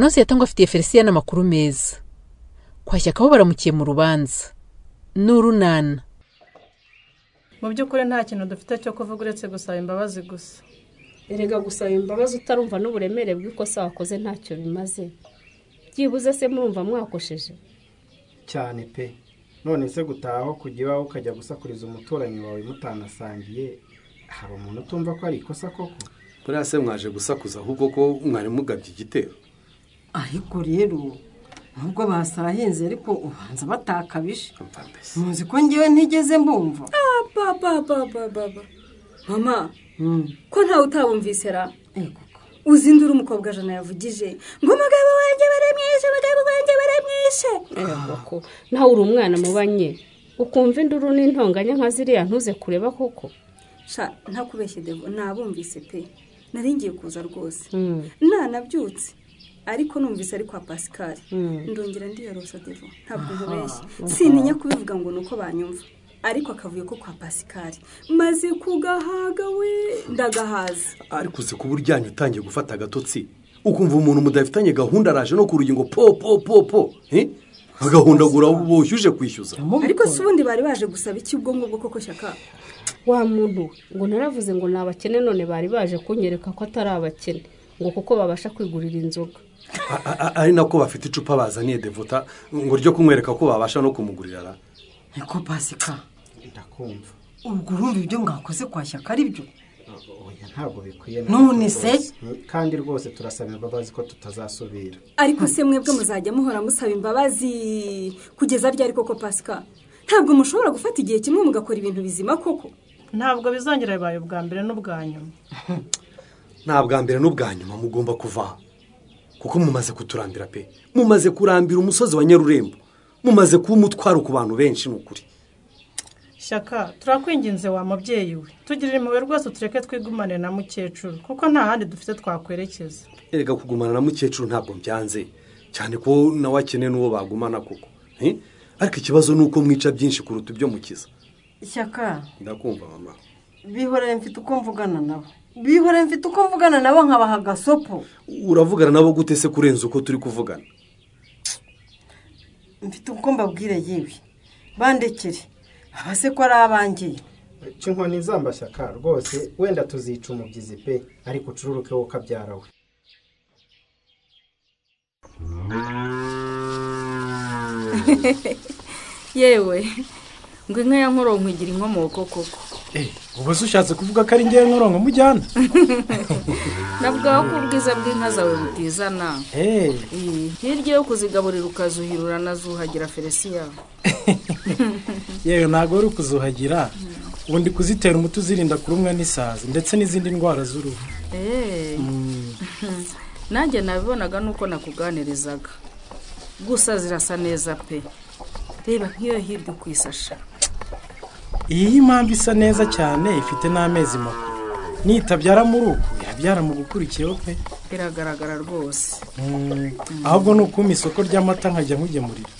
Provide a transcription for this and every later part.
Anonsi yatangwa afitiye Felicien n'amakuru meza. Kwa Shyaka aho baramukiye mu rubanza. N'urunana. Mu by'ukuri nta kintu dufite cyo kuvuga uretse gusaba imbabazi gusa. Erega gusaba imbabazi utarumva n'uburemere bw'ikosa wakoze ntacyo bimaze. Byibuze se murumva mwakosheje cyane pe. None se gutaho kugiwa ukajya gusakuriza umuturanyi wawe mutanasangiye, hari umuntu utumva ko ari ikosa koko? Buriya se mwaje gusakuza ahubwo ko mwari mugabye igitero. Ariko rero nubwo basahinze ariko ubanza batakabishe. Muzi ko ngiwe ntigeze mbumva. Baba. Mama, ko ntawe utabumvise ra? Uzindura umukobwa jana yavugije ngo umugabo wanjye baremwishe. Koko nawe uri umwana mubanye ukumva induru n'intonganya nka ziriya ntuze kureba koko. Sha ntakubeshye Devo, nabumvise pe. Nari ngiye kuza rwose. Nabyutse ariko numvise ari kwa Pascal. Ndongera ndiyorosa Devo, ntabwo nkubeshye. Sintinya kubivuga ngo nuko banyumva. Ariko akavuye ko kwa Pascal maze kugahaga we ndagahaza. Ariko se kuburyanye utangiye gufata agatotsi ukumva umuntu mudafitanye gahunda araje no kurugingo po agahundagura ubushyuje kwishyuza. Ariko se ubundi bari baje gusaba iki ubwongo bwo koko Shyaka? Wa muntu ngo naravuze ngo nabakene none bari baje kunyereka ko atari abakene ngo kuko babasha kwigurira inzoga. Ari nako bafite icupa bazaniye Devota ngo ryo kumwereka ko babasha no kumugurira ra. Niko Pasika ndakumva. Ubwo urumva ibyo mwakoze kwa Shyaka ari byo? Oya ntabwo bikwiye. None se kandi rwose turasaba imbabazi ko tutazasubira. Ariko se mwebwe muzajya muhora musaba imbabazi kugeza ryari koko Pasika? Ntabwo mushobora gufata igihe kimwe mugakora ibintu bizima koko? Ntabwo bizongera bibaye ubwa mbere n'ubwa nyuma. Nta bwa mbere n'ubwa nyuma mugomba kuva. Kuko mumaze kuturambira pe. Mumaze kurambira umusozi wa Nyarurembo. Mumaze kuba umutwaro ku bantu benshi n'ukuri. Shyaka turakwinginze wa mubyeyi we. Tugirire impuhwe rwose tureke twigumane na mukecuru kuko nta handi dufite twakwerekeza. Erega kugumana na mukecuru ntabwo mbyanze. Cyane ko nawe akeneye n'uwo bagumana koko. Ariko ikibazo nuko mwica byinshi kuruta ibyo mukiza. Shyaka ndakumva mama. Bihorere mfite uko mvugana nabo. Bihorere mfite uko mvugana nabo nkabaha gasopo. Uravugana nabo gute se kurenza uko turi kuvugana? Mfite uko mbabwire yewe. Bandekere. Abase ko ari abangiye. Cinkoni zamba Shyaka rwose wenda tuzica umubyizi pe ariko ucururuke wo kabyara we. Yewe ngo inka ya Nkoronko igira inkomoko koko. Ubu ushatse kuvuga ko ari ngiye Nkoronko mujyana? Nabwo ko ubwiza bw'inka zawe butizana. Hirya yo kuzigaburira ukazuhirura nazuhagira Felicien. Yewe ntago uri kuzuhagira. Ubundi kuzitera umuti uzirinda kurumwa n'isazi ndetse n'izindi ndwara z'uruhu. Nanjye nabibonaga nuko nakuganirizaga. Gusa zirasa neza pe. Reba nk'iyo hirya kwisasha. Iyi mpamvu isa neza cyane ifite n'amezi makuru. Nitabyara muri uku yabyara mu gukurikiyeho pe. Biragaragara rwose. Ahubwo nuko mu isoko ry'amata nkajya nkugemurira.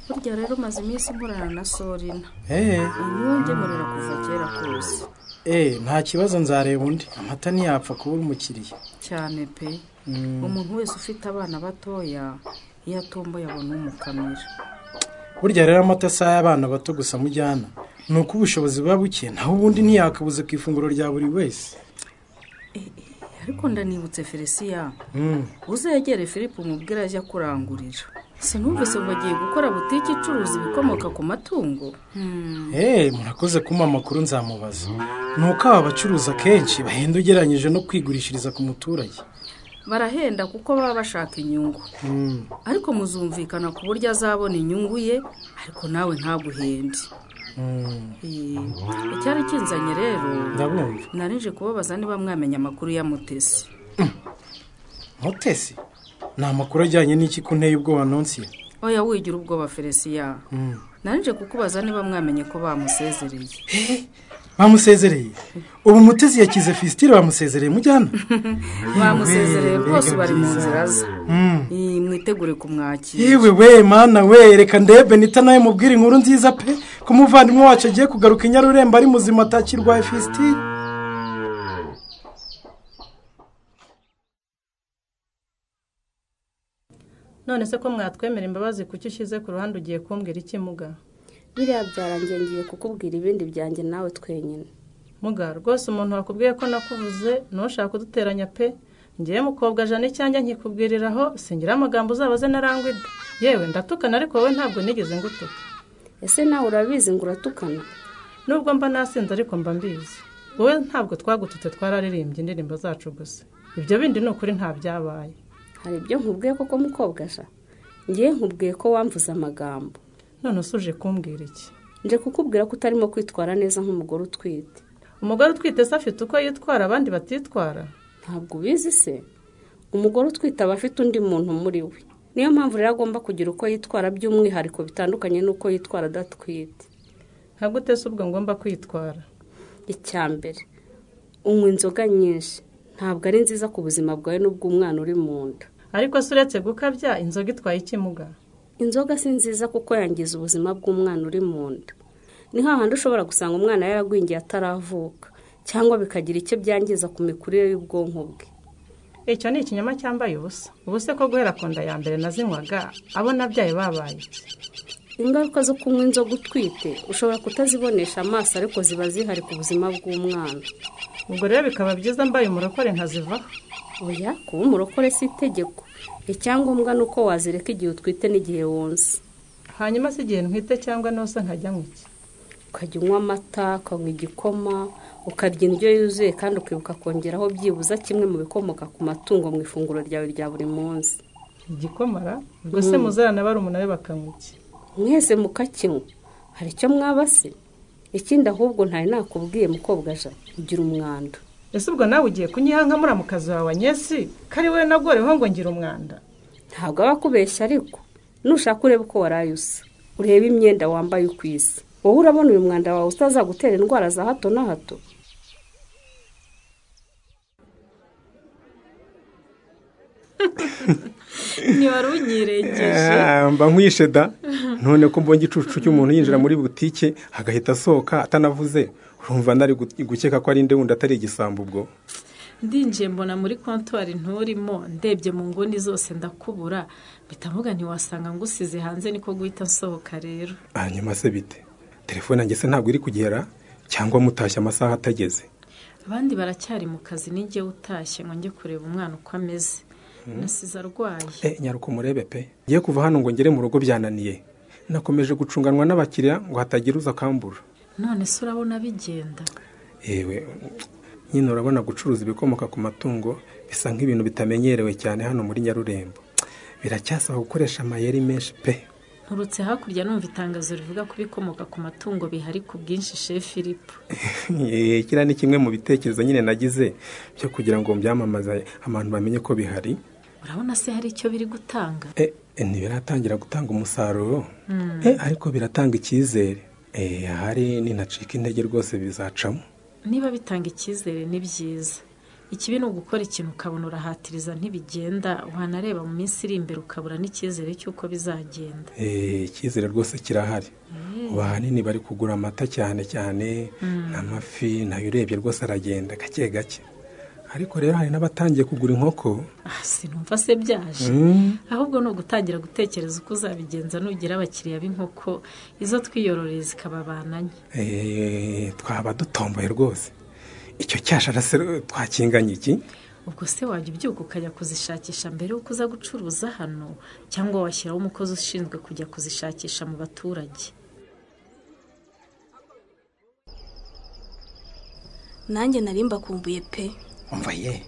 Burya rero maze iminsi nkorana na Sorina. Niyo ngemurira kuva kera kose. Nta kibazo nzareba undi. Amata ntiyapfa kubura umukiriya. Cyane pe. Umuntu wese ufite abana batoya iyo atombo yabona umukamira. Burya rero amata sa y'abana bato gusa mujyana. Nuko ubushobozi buba buke naho ubundi ntiyakabuze ku ifunguro rya buri wese. Ariko ndanibutse Felicien. Uzegere Philippe umubwira ajya kurangurira. Sinumvise ngo agiye gukora butiki icuruza ibikomoka ku matungo. Murakoze kuma amakuru nzamubaza. Nuko aba bacuruza kenshi bahenda ugeranyije no kwigurishiriza ku muturage. Barahenda kuko baba bashaka inyungu. Ariko muzumvikana ku buryo azabona inyungu ye ariko nawe ntaguhende. Icyari kinzanye rero ndabumva. Narinje kubabaza niba mwamenya amakuru ya Mutesi. Mutesi? Ni amakuru ajyanye n'iki kunteye ubwoba Nonsi? Oya wigira ubwoba Felicien. Narinje kukubaza niba mwamenye ko bamusezereye. Bamusezereye? Ubu Mutesi yakize Fistire bamusezereye mujyana? Bamusezereye rwose bari mu nzira ze. Mwitegure kumwakira. Yewe we mana we reka ndebe nita nawe mubwira inkuru nziza pe kumuvandimwe wacu agiye kugaruka i Nyarurembo ari muzima atakirwaye Fistire. none se ko mwatwemera imbabazi kuki ushyize ku ruhande ugiye kumbwira iki Muga? biriya byarangiye ngiye kukubwira ibindi byanjye nawe twenyine. Muga rwose umuntu wakubwiye ko nakubuze ntushaka kuduteranya pe. Ngiye mukobwa Jane cyangwa nkikubwiriraho singira amagambo uzabaze narangwida. Yewe ndatukana ariko wowe ntabwo nigeze ngutuka. Ese nawe urabizi ngo uratukana? Nubwo mba nasinze ariko mba mbizi. Wowe ntabwo twagututse twararirimbye indirimbo zacu gusa. Ibyo bindi ni ukuri nta byabaye. Hari ibyo nkubwiye koko mukobwa ja? Ngiye nkubwiye ko wamvuze amagambo. None usuje kumbwira iki? Nje kukubwira ko utarimo kwitwara neza nk'umugore utwite. Umugore utwite se afite uko yitwara abandi batitwara? Ntabwo ubizi se? Umugore utwite aba afite undi muntu muri we. Niyo mpamvu rero agomba kugira uko yitwara by'umwihariko bitandukanye n'uko yitwara adatwite. Ntabwo utese ubwo ngomba kwitwara. Icyambere, unywa inzoga nyinshi ntabwo ari nziza ku buzima bwawe n'ubw'umwana uri mu nda. Ariko se uretse gukabya inzoga itwaye iki Muga? Inzoga si nziza kuko yangiza ubuzima bw'umwana uri mu nda. Ni hahandi ushobora gusanga umwana yaragwingiye ataravuka cyangwa bikagira icyo byangiza ku mikurire y'ubwonko bwe. Icyo ni ikinyama cyambaye ubusa. Ubuse ko guhera ku nda ya mbere nazinywaga abo nabyaye babaye. Ingaruka zo kunywa inzoga utwite ushobora kutazibonesha amaso ariko ziba zihari ku buzima bw'umwana. Ubwo rero bikaba byiza mbaye umurokore nkazivaho. Oya, kuba umurokore si itegeko. Icyangombwa ni uko wazireka igihe utwite n'igihe wonsa. Hanyuma se igihe ntwite cyangwa nose nkajya nk'iki? Ukajya unywa amata, ukanywa igikoma, ukarya indyo yuzuye kandi ukibuka kongeraho byibuza kimwe mu bikomoka ku matungo mu ifunguro ryawe rya buri munsi. Igikomara? Ubwo se muzarana bari umunara bakanywa iki? Mwese mukakinywa. Hari icyo mwabase? Ikindi ahubwo ntari nakubwiye mukobwa ja, ugira umwanda. Ese ubwo nawe ugiye kunyihanka muri mukazi wawe Nyesi? Kari we nagoreho ngo ngira umwanda. Ntabwo abakubeshya ariko. Nushaka urebe uko warayusa. Urebe imyenda wambaye ukwisi. Wowe urabona uyu mwanda wawe utazagutera indwara za hato na hato. Ni wari unyirengeje. Mba nkwishe da. None ko mbonye igicucu cy'umuntu yinjira muri butike agahita asohoka atanavuze. Urumva nari gukeka ko ari nde wundi atari igisambo ubwo. Ndinjiye mbona muri kontwari nturimo ndebye mu nguni zose ndakubura. Bitavuga ntiwasanga ngusize hanze niko guhita nsohoka rero. Hanyuma se bite? Telefone ngese ntabwo iri kugera cyangwa mutashye amasaha atageze? Abandi baracyari mu kazi n'ijye utashye ngo njye kureba umwana uko ameze. Nasize arwaye. Nyaruko murebe pe. Ngiye kuva hano ngo ngere mu rugo byananiye. Nakomeje gucunganwa n'abakiriya ngo hatagira uza kambura. None se urabona bigenda? Ewe nyine urabona gucuruza ibikomoka ku matungo bisa nk'ibintu bitamenyerewe cyane hano muri Nyarurembo. Biracyasaba gukoresha amayeri menshi pe. Nturutse hakurya numva itangazo rivuga ko ibikomoka ku matungo bihari ku bwinshi Chef Philip. Kira ni kimwe mu bitekerezo nyine nagize byo kugira ngo mbyamamaze abantu bamenye ko bihari. Urabona se hari icyo biri gutanga? Ntibiratangira gutanga umusaruro. Ariko biratanga icyizere. Hari ninacika intege rwose bizacamo. Niba bitanga icyizere ni byiza. Ikibi ni ugukora ikintu ukabona urahatiriza ntibigenda, wanareba mu minsi iri imbere ukabura n'icyizere cy'uko bizagenda. Icyizere rwose kirahari. Ubu ahanini bari kugura amata cyane cyane n'amafi, nayo urebye rwose aragenda gake gake. Ariko rero hari n'abatangiye kugura inkoko. Sinumva se byaje. Ahubwo no gutangira gutekereza uko uzabigenza nugira abakiriya b'inkoko izo twiyororeye zikababananye. Twaba dutomboye rwose. Icyo cyashara se twakinganye iki? Ubwo se wajya ubyuka ukajya kuzishakisha mbere uko uza gucuruza hano cyangwa washyiraho umukozi ushinzwe kujya kuzishakisha mu baturage? Nanjye narimba kumbuye pe. Umva ye,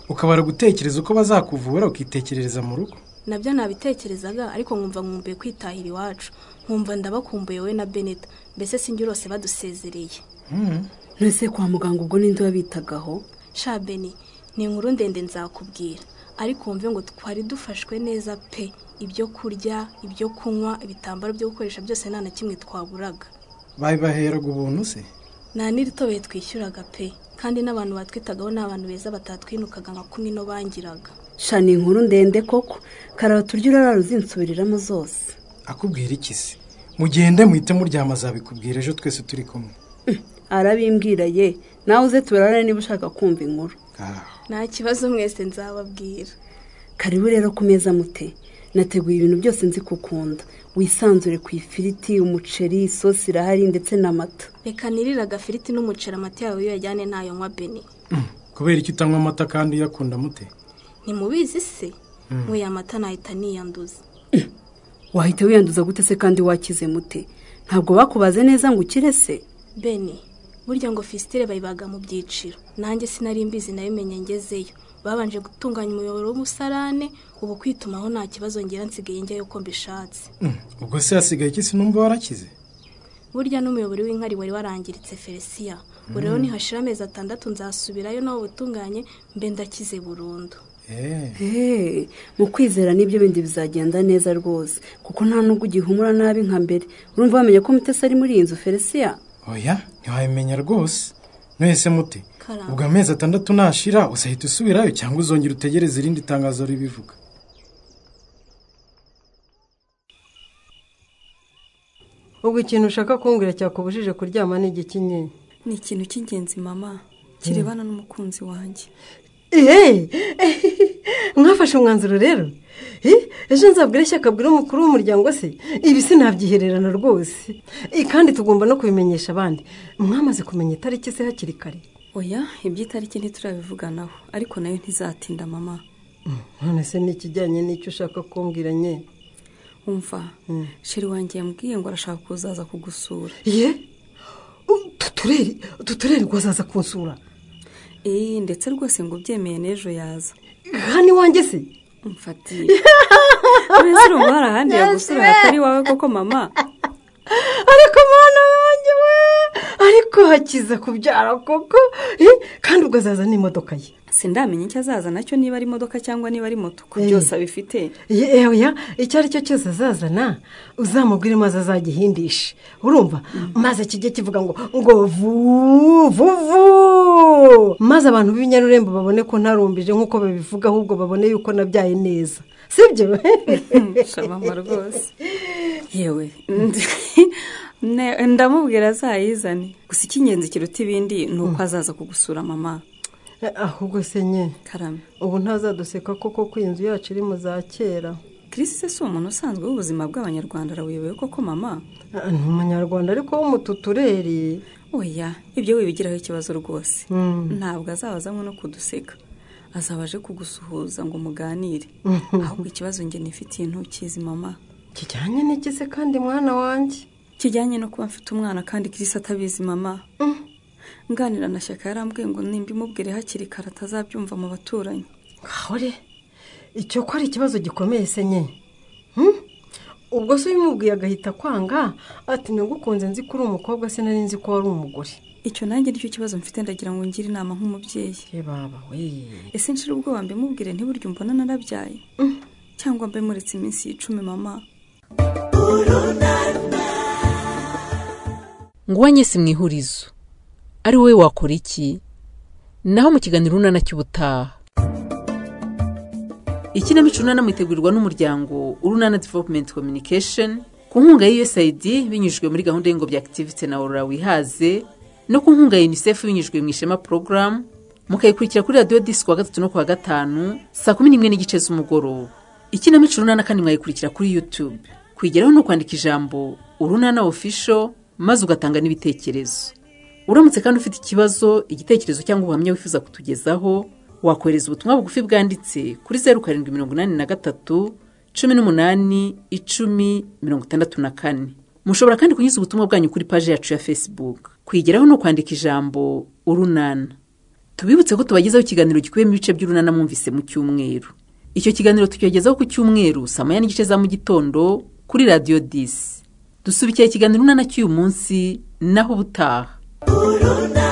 ukabara gutekereza uko bazakuvura ukitekerereza mu rugo. Nabyo nabitekerezaga ariko nkumbuye kwitahira iwacu. Nkumva ndabakumbuye we na Benita. Mbese sinjye badusezereye. Nese kwa muganga ubwo ninde wabitagaho? Sha Beni, ni inkuru ndende nzakubwira. Ariko wumve ngo twari dufashwe neza pe. Ibyo kurya, ibyo kunywa, ibitambaro byo gukoresha byose nta na kimwe twaburaga. Baheraga ubuntu se? Nta n'iritobe twishyuraga pe. Kandi n'abantu batwitagaho n'abantu beza batatwinukaga nka kumino bangiraga. Sha ni inkuru ndende koko. Karaba turya urara uzinsubiriramo zose. Akubwira iki se? Mugende muhite muryama azabikubwira ejo twese turi kumwe. Arabimbwira ye. Nawe uze tubarane niba ushaka kumva inkuru. Nta kibazo mwese nzababwira. Karibu rero ku meza mute. nateguye ibintu byose nzi kukunda, wisanzure ku ifiriti, umuceri, isosi irahari ndetse n'amata. reka nirira agafiriti n'umuceri, amata yawe iyo yajyane ntayo nywa Beni. kubera iki utanywa amata kandi uyakunda mute? ntimubizi se nk'uyu amata nahita niyanduza. wahita wiyanduza gute se kandi wakize mute? ntabwo bakubaze neza ngo ukire se? Beni, burya ngo fisitire bayibaga mu byiciro, nanjye sinari mbizi nabimenye ngezeyo. babanje gutunganya umuyoboro w'umusarane, ubu kwitumaho nta kibazo ngira nsigaye njyayo uko mbishatse. ubwo se hasigaye iki sinumva warakize? burya n'umuyoboro w'inkari wari warangiritse Felisia, ubu rero nihashira amezi 6 nzasubirayo nawo butunganye mbe ndakize burundu. mu kwizera n'ibyo bindi bizagenda neza rwose, kuko nta nubwo ugihumura nabi nka mbere. urumva wamenye ko Mutesi ari muri iyi nzu Felisia? oya ntiwabimenya rwose. mwese mute ubwo amezi 6 nashira uzahita usubirayo cyangwa uzongera utegereze irindi tangazo ribivuga? ubwo ikintu ushaka kumbwira cyakubujije kuryama ni igiki nyine? ni ikintu cy'ingenzi mama, kirebana n'umukunzi wanjye. mwafashe umwanzuro rero? ejo nzabwira ishyaka abwira umukuru w'umuryango se? ibi sinabyihererana rwose. kandi tugomba no kubimenyesha abandi. mwamaze kumenya itariki se hakiri kare? oya, iby'itariki ntiturabivuganaho, ariko nayo ntizatinda mama. none se ni ikijyanye n'icyo ushaka kumbwira nyine? umva, sheri wanjye yambwiye ngo arashaka kuzaza kugusura. tuturere ngo azaza kunsura? ndetse rwose ngo byemeye n'ejo yaza. hano iwanjye se? mfatiye uretse urumva hari ahandi yagusura hatari iwawe koko mama? ariko mwana wanjye we, ariko hakiza kubyara koko. kandi ubwo azaza n'imodoka ye? sindamenya icyo azaza nacyo, niba ari imodoka cyangwa niba ari moto, ko byose abifite. oya, icyo ari cyo cyose azazana uzamubwire maze azagihindishe, urumva? maze kijye kivuga ngo vuvu, maze abantu b'inyarurembo babone ko ntarumbije nk'uko babivuga, ahubwo babone yuko nabyaye neza, sibyo? shamama rwose. yewe ndamubwira azayizane, gusa icy'ingenzi kiruta ibindi ni uko azaza kugusura mama. ahubwo se nye karame, ubu ntazaduseka koko ko inzu yacu iri mu za kera? Chris si umuntu usanzwe w'ubuzima bw'abanyarwanda, arabuyoboye koko mama? ni umunyarwanda ariko w'umututureri. oya, ibyo wibigiraho ikibazo rwose. ntabwo azabazanywe no kuduseka, azaba aje kugusuhuza ngo muganire. ahubwo ikibazo njye nifitiye ntukizi mama. kijyanye n'iki se kandi mwana wanjye? kijyanye no kuba mfite umwana kandi Chris atabizi mama. nganira na Shyaka yarambwiye ngo nimbimubwire hakiri kare atazabyumva mu baturanyi. Kahore, icyo ko ari ikibazo gikomeye se nye? ubwo se ubimubwiye agahita kwanga ati nagukunze nzi ko uri umukobwa, se nari nzi ko wari umugore. icyo nanjye nicyo kibazo mfite, ndagira ngo ngire inama nk'umubyeyi. baba we, ese nshira ubwoba mbimubwire ntiburyo mbona narabyaye, cyangwa mbe muretse iminsi 10 mama? ngwanye si mwihurizo ari wowe wakora iki? naho mu kiganiro Urunana cy'ubutaha. ikinamico Urunana mwitegurirwa n'umuryango Urunana Development Communication ku nkunga ya USAID binyujijwe muri gahunda y'ingobyi activity na Aurora Wihaze, no ku nkunga ya UNICEF binyujijwe mu Ishema program. mukayikurikira kuri Radio Disc kuwa 3 no kuwa 5 saa 11:15 z'umugoroba. ikinamico Urunana kandi mwayikurikira kuri YouTube. kwigeraho no kwandika ijambo Urunana Official maze ugatanga n'ibitekerezo. uramutse kandi ufite ikibazo, igitekerezo cyangwa ubuhamya wifuza kutugezaho, wakohereza ubutumwa bugufi bwanditse kuri 0783 18 10 64. mushobora kandi kunyuza ubutumwa bwanyu kuri page yacu ya Facebook. kwigeraho no kwandika ijambo Urunana. tubibutse ko tubagezaho ikiganiro gikubiyemo ibice by'Urunana mwumvise mu cyumweru. icyo kiganiro tukigezaho ku cyumweru saa 9:30 za mu gitondo kuri Radio 10. dusubikiye ikiganiro Urunana cy'uyu munsi naho ubutaha. Urunana.